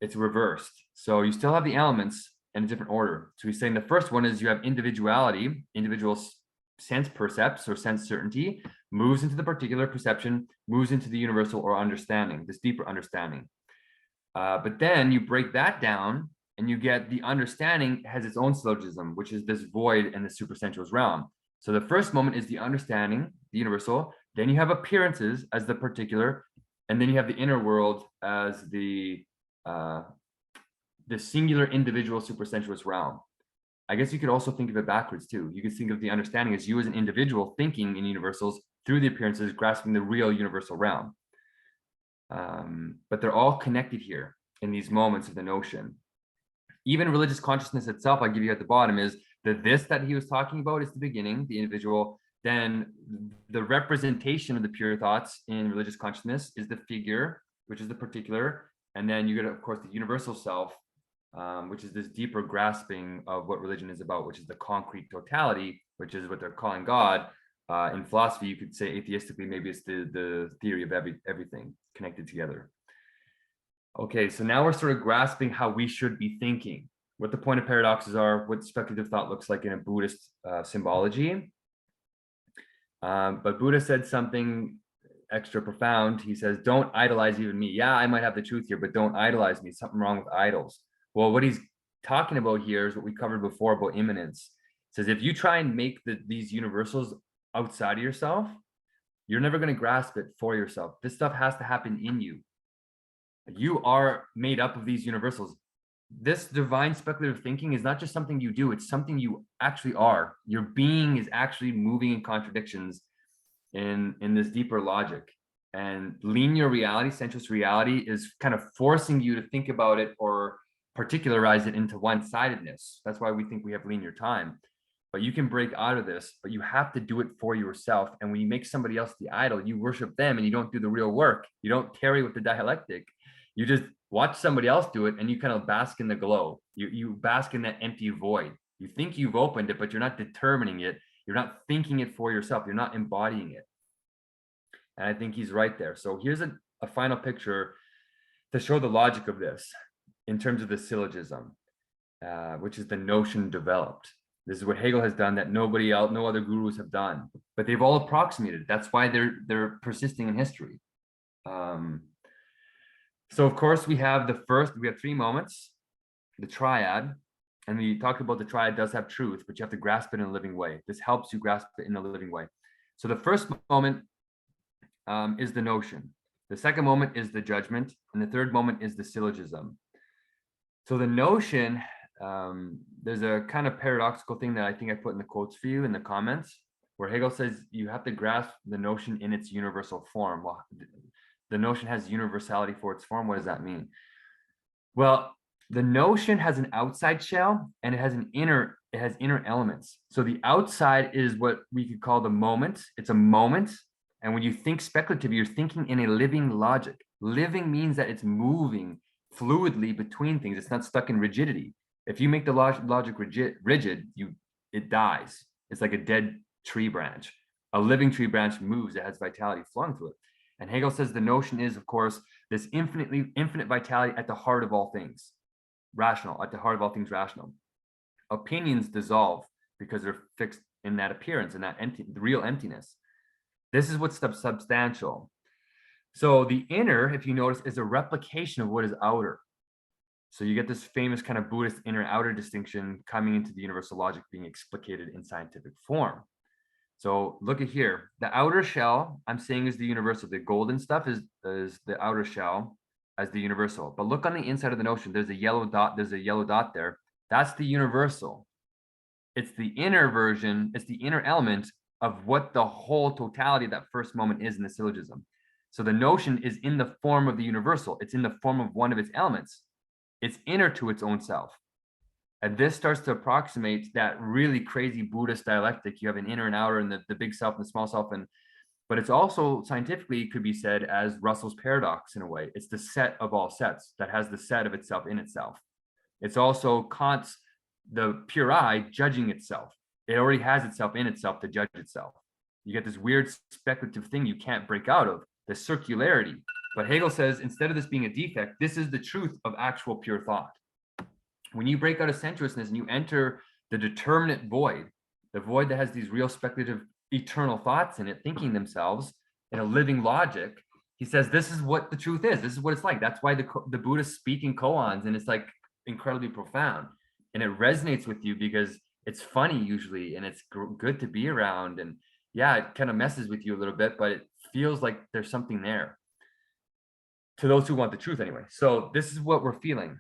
it's reversed. So you still have the elements in a different order. So he's saying the first one is you have individuality, individual sense percepts or sense certainty, moves into the particular perception, moves into the universal or understanding, this deeper understanding. But then you break that down and you get the understanding has its own syllogism, which is this void in the supersensuous realm. So the first moment is the understanding, the universal. Then you have appearances as the particular, and then you have the inner world as the singular individual supersensuous realm. I guess you could also think of it backwards too. You could think of the understanding as you as an individual thinking in universals through the appearances, grasping the real universal realm. But they're all connected here in these moments of the notion. Even religious consciousness itself, I give you at the bottom, is the this that he was talking about is the beginning, the individual. Then the representation of the pure thoughts in religious consciousness is the figure, which is the particular. And then you get, of course, the universal self, which is this deeper grasping of what religion is about, which is the concrete totality, which is what they're calling God. In philosophy, you could say atheistically, maybe it's the theory of everything connected together. Okay, so now we're sort of grasping how we should be thinking, what the point of paradoxes are, what speculative thought looks like in a Buddhist symbology. But Buddha said something extra profound. He says, don't idolize even me. Yeah, I might have the truth here, but don't idolize me. Something wrong with idols. Well, what he's talking about here is what we covered before about immanence. It says, if you try and make these universals outside of yourself, you're never going to grasp it for yourself. This stuff has to happen in you. You are made up of these universals. This divine speculative thinking is not just something you do, it's something you actually are. Your being is actually moving in contradictions in this deeper logic. And linear reality, sensuous reality, is kind of forcing you to think about it or particularize it into one-sidedness. That's why we think we have linear time. But you can break out of this, but you have to do it for yourself. And when you make somebody else the idol, you worship them and you don't do the real work. You don't tarry with the dialectic. You just watch somebody else do it and you kind of bask in the glow. You bask in that empty void. You think you've opened it, but you're not determining it. You're not thinking it for yourself. You're not embodying it. And I think he's right there. So here's a final picture to show the logic of this in terms of the syllogism, which is the notion developed. This is what Hegel has done that nobody else, no other gurus have done, but they've all approximated. That's why they're persisting in history. So of course we have we have 3 moments, the triad, and we talked about the triad does have truth, but you have to grasp it in a living way. This helps you grasp it in a living way. So the first moment is the notion. The second moment is the judgment, and the third moment is the syllogism. So the notion, there's a kind of paradoxical thing that I think I put in the quotes for you in the comments, where Hegel says you have to grasp the notion in its universal form. Well, the notion has universality for its form. What does that mean? Well, the notion has an outside shell and it has inner elements. So the outside is what we could call the moment. It's a moment. And when you think speculative, you're thinking in a living logic. Living means that it's moving fluidly between things. It's not stuck in rigidity. If you make the logic rigid, it dies. It's like a dead tree branch. A living tree branch moves. It has vitality flowing through it. And Hegel says the notion is, of course, this infinite vitality at the heart of all things, rational, at the heart of all things rational. Opinions dissolve because they're fixed in that appearance, in that the real emptiness. This is what's substantial. So the inner, if you notice, is a replication of what is outer. So you get this famous kind of Buddhist inner-outer distinction coming into the universal logic being explicated in scientific form. So look at here, the outer shell I'm saying is the universal. The golden stuff is the outer shell as the universal. But look on the inside of the notion. There's a yellow dot there. That's the universal. It's the inner version, it's the inner element of what the whole totality of that first moment is in the syllogism. So the notion is in the form of the universal. It's in the form of one of its elements. It's inner to its own self. And this starts to approximate that really crazy Buddhist dialectic. You have an inner and outer, and the big self and the small self. But it's also scientifically could be said as Russell's paradox in a way. It's the set of all sets that has the set of itself in itself. It's also Kant's the pure I judging itself. It already has itself in itself to judge itself. You get this weird speculative thing you can't break out of, the circularity. But Hegel says, instead of this being a defect, this is the truth of actual pure thought. When you break out of sensuousness and you enter the determinate void, the void that has these real speculative eternal thoughts in it, thinking themselves in a living logic, he says, this is what the truth is. This is what it's like. That's why the Buddhists speak in koans, and it's like incredibly profound. And it resonates with you because it's funny usually, and it's good to be around. And yeah, it kind of messes with you a little bit, but it feels like there's something there to those who want the truth anyway. So this is what we're feeling.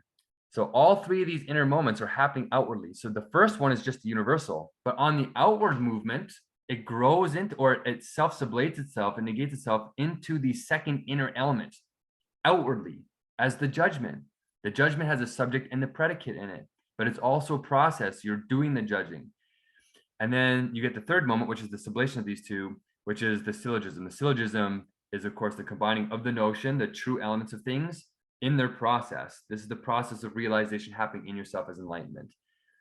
So all three of these inner moments are happening outwardly. So the first one is just the universal, but on the outward movement, it grows into, or it self-sublates itself and negates itself into the second inner element outwardly as the judgment. The judgment has a subject and the predicate in it, but it's also a process. You're doing the judging. And then you get the third moment, which is the sublation of these two, which is the syllogism. The syllogism is, of course, the combining of the notion, the true elements of things in their process. This is the process of realization happening in yourself as enlightenment.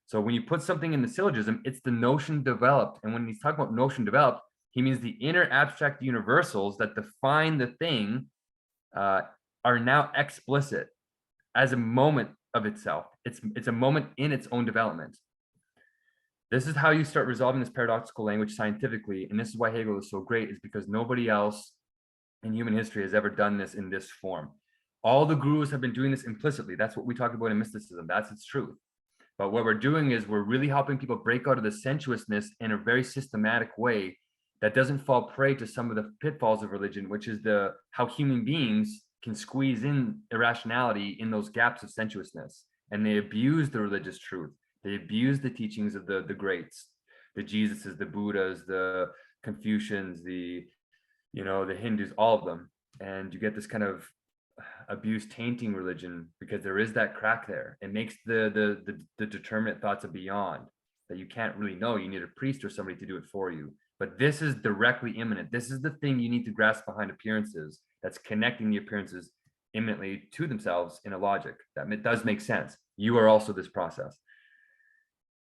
So when you put something in the syllogism, it's the notion developed. And when he's talking about notion developed, he means the inner abstract universals that define the thing are now explicit as a moment of itself. It's a moment in its own development. This is how you start resolving this paradoxical language scientifically. And this is why Hegel is so great, is because nobody else in human history has ever done this in this form. All the gurus have been doing this implicitly. That's what we talk about in mysticism. That's its truth. But what we're doing is we're really helping people break out of the sensuousness in a very systematic way that doesn't fall prey to some of the pitfalls of religion, which is how human beings can squeeze in irrationality in those gaps of sensuousness. And they abuse the religious truth. They abuse the teachings of the greats, the Jesuses, the Buddhas, the Confucians, the Hindus, all of them. And you get this kind of abuse tainting religion because there is that crack there. It makes the determinate thoughts of beyond that you can't really know. You need a priest or somebody to do it for you. But this is directly immanent. This is the thing you need to grasp behind appearances, that's connecting the appearances immanently to themselves in a logic. That does make sense. You are also this process.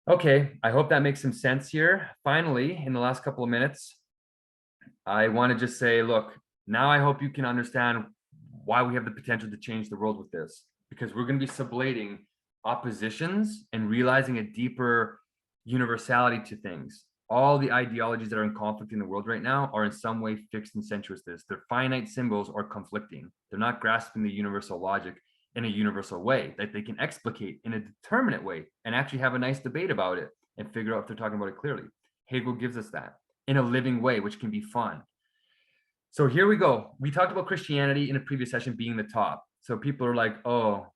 Okay, I hope that makes some sense here. Finally, in the last couple of minutes, I want to just say, look, now I hope you can understand why we have the potential to change the world with this, because we're going to be sublating oppositions and realizing a deeper universality to things. All the ideologies that are in conflict in the world right now are in some way fixed in sensuousness. They're finite symbols or conflicting. They're not grasping the universal logic in a universal way that they can explicate in a determinate way and actually have a nice debate about it and figure out if they're talking about it clearly. Hegel gives us that in a living way, which can be fun. So here we go. We talked about Christianity in a previous session being the top. So people are like, oh,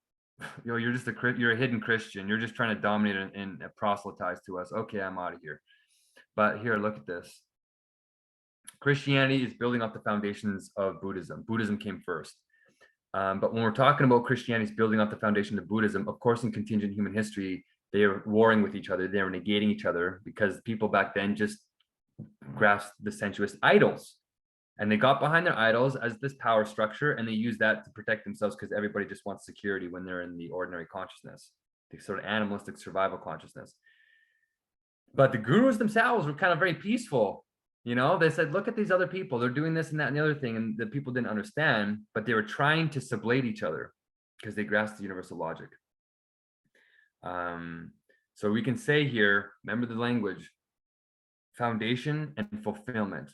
you're just you're a hidden Christian. You're just trying to dominate and proselytize to us. Okay, I'm out of here. But here, look at this. Christianity is building up the foundations of Buddhism. Buddhism came first. But when we're talking about Christianity's building up the foundation of Buddhism, of course, in contingent human history, they are warring with each other. They are negating each other because people back then just grasped the sensuous idols. And they got behind their idols as this power structure, and they use that to protect themselves because everybody just wants security when they're in the ordinary consciousness, the sort of animalistic survival consciousness. But the gurus themselves were kind of very peaceful. They said, look at these other people. They're doing this and that and the other thing. And the people didn't understand, but they were trying to sublate each other because they grasped the universal logic. So we can say here, remember the language, foundation and fulfillment.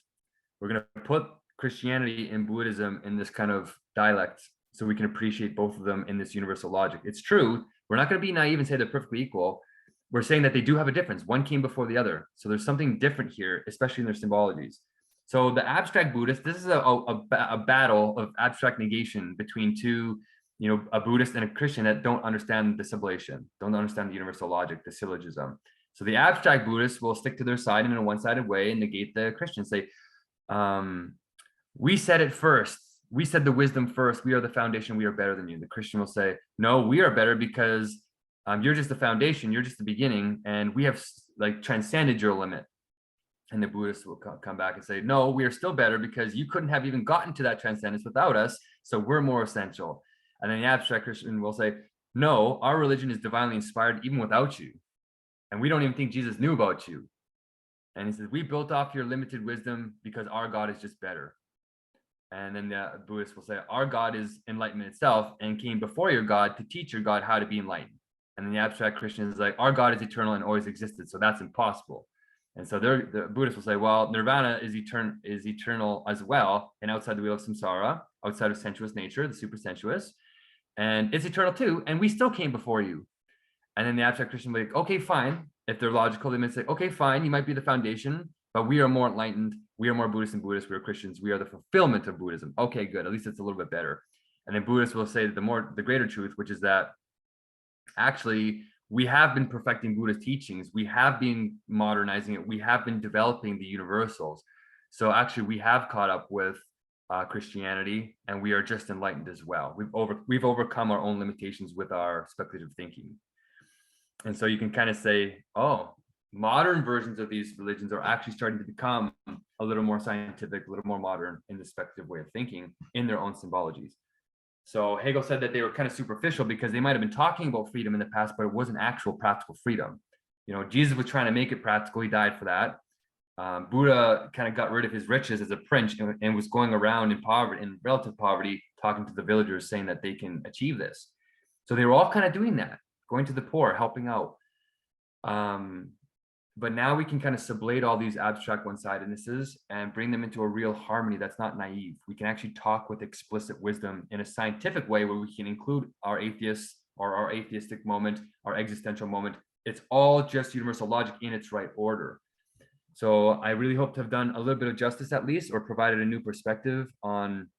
We're going to put Christianity and Buddhism in this kind of dialect so we can appreciate both of them in this universal logic. It's true. We're not going to be naive and say they're perfectly equal. We're saying that they do have a difference. One came before the other. So there's something different here, especially in their symbologies. So the abstract Buddhists, this is a battle of abstract negation between two a Buddhist and a Christian that don't understand the sublation, don't understand the universal logic, the syllogism. So the abstract Buddhists will stick to their side in a one-sided way and negate the Christians. Say, we said it first. We said the wisdom first. We are the foundation. We are better than you. The Christian will say, no, we are better because you're just the foundation. You're just the beginning. And we have like transcended your limit. And the Buddhists will come back and say, no, we are still better because you couldn't have even gotten to that transcendence without us. So we're more essential. And then the abstract Christian will say, no, our religion is divinely inspired even without you. And we don't even think Jesus knew about you. And he says, we built off your limited wisdom because our God is just better. And then the Buddhists will say, our God is enlightenment itself and came before your God to teach your God how to be enlightened. And then the abstract Christian is like, our God is eternal and always existed, so that's impossible. And so the Buddhists will say, well, nirvana is eternal as well, and outside the wheel of samsara, outside of sensuous nature, the super sensuous, and it's eternal too, and we still came before you. And then the abstract Christian will be like, okay, fine. If they're logical, they might say, okay, fine, you might be the foundation, but we are more enlightened. We are more Buddhist than Buddhists. We are Christians. We are the fulfillment of Buddhism. Okay, good. At least it's a little bit better. And then Buddhists will say the greater truth, which is that actually we have been perfecting Buddhist teachings. We have been modernizing it. We have been developing the universals. So actually we have caught up with Christianity, and we are just enlightened as well. We've overcome our own limitations with our speculative thinking. And so you can kind of say, oh, modern versions of these religions are actually starting to become a little more scientific, a little more modern in the speculative way of thinking in their own symbologies. So Hegel said that they were kind of superficial because they might have been talking about freedom in the past, but it wasn't actual practical freedom. Jesus was trying to make it practical. He died for that. Buddha kind of got rid of his riches as a prince and was going around in relative poverty, talking to the villagers, saying that they can achieve this. So they were all kind of doing that, going to the poor, helping out. But now we can kind of sublate all these abstract one-sidednesses and bring them into a real harmony that's not naive. We can actually talk with explicit wisdom in a scientific way where we can include our atheists or our atheistic moment, our existential moment. It's all just universal logic in its right order. So I really hope to have done a little bit of justice at least, or provided a new perspective on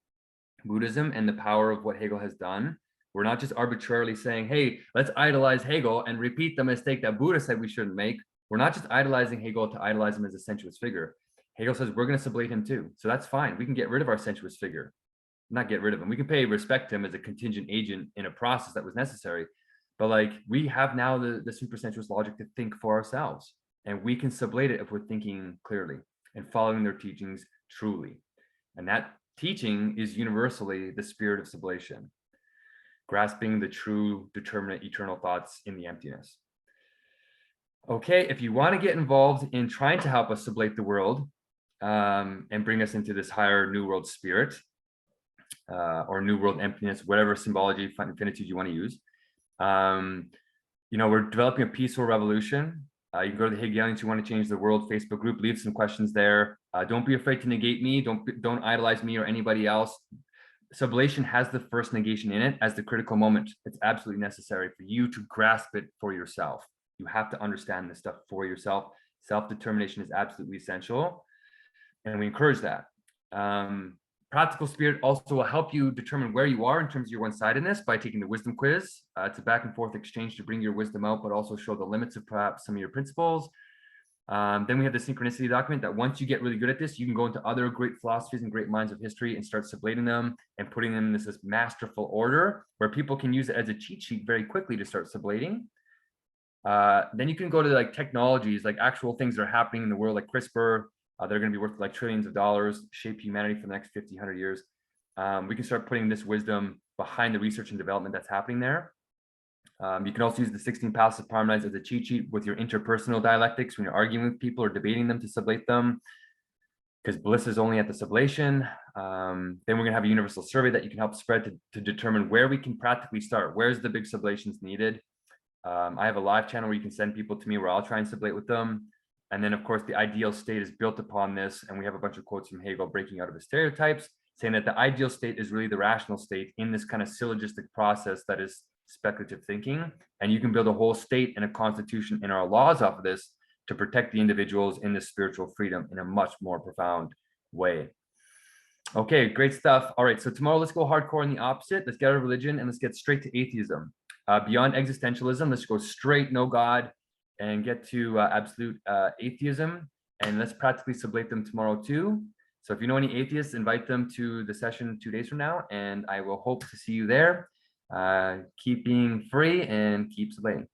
Buddhism and the power of what Hegel has done. We're not just arbitrarily saying, hey, let's idolize Hegel and repeat the mistake that Buddha said we shouldn't make. We're not just idolizing Hegel to idolize him as a sensuous figure. Hegel says we're going to sublate him too. So that's fine. We can get rid of our sensuous figure, not get rid of him. We can pay respect to him as a contingent agent in a process that was necessary. But like, we have now the super sensuous logic to think for ourselves, and we can sublate it if we're thinking clearly and following their teachings truly. And that teaching is universally the spirit of sublation, grasping the true, determinate, eternal thoughts in the emptiness. Okay, if you want to get involved in trying to help us sublate the world and bring us into this higher new world spirit or new world emptiness, whatever symbology, infinitude you want to use, we're developing a peaceful revolution. You can go to the Hegelians Who Want to Change the World Facebook group, leave some questions there. Don't be afraid to negate me. Don't idolize me or anybody else. Sublation has the first negation in it as the critical moment. It's absolutely necessary for you to grasp it for yourself. You have to understand this stuff for yourself. Self-determination is absolutely essential, and we encourage that. Practical spirit also will help you determine where you are in terms of your one-sidedness by taking the wisdom quiz. It's a back and forth exchange to bring your wisdom out, but also show the limits of perhaps some of your principles. Then we have the synchronicity document that once you get really good at this, you can go into other great philosophies and great minds of history and start sublating them and putting them in this masterful order where people can use it as a cheat sheet very quickly to start sublating. Then you can go to like technologies, like actual things that are happening in the world, like CRISPR. They're going to be worth like trillions of dollars, shape humanity for the next 50, 100 years. We can start putting this wisdom behind the research and development that's happening there. You can also use the 16 passive parmenides as a cheat sheet with your interpersonal dialectics when you're arguing with people or debating them to sublate them, because bliss is only at the sublation. Then we're going to have a universal survey that you can help spread to determine where we can practically start. Where's the big sublations needed? I have a live channel where you can send people to me where I'll try and sublate with them. And then, of course, the ideal state is built upon this. And we have a bunch of quotes from Hegel breaking out of his stereotypes, saying that the ideal state is really the rational state in this kind of syllogistic process that is speculative thinking. And you can build a whole state and a constitution in our laws off of this to protect the individuals in this spiritual freedom in a much more profound way. Okay, great stuff. All right, so tomorrow let's go hardcore in the opposite. Let's get out of religion and let's get straight to atheism. Beyond existentialism, let's go straight no God and get to absolute atheism. And let's practically sublate them tomorrow too. So if you know any atheists, invite them to the session 2 days from now, and I will hope to see you there. Keep being free and keep sublating.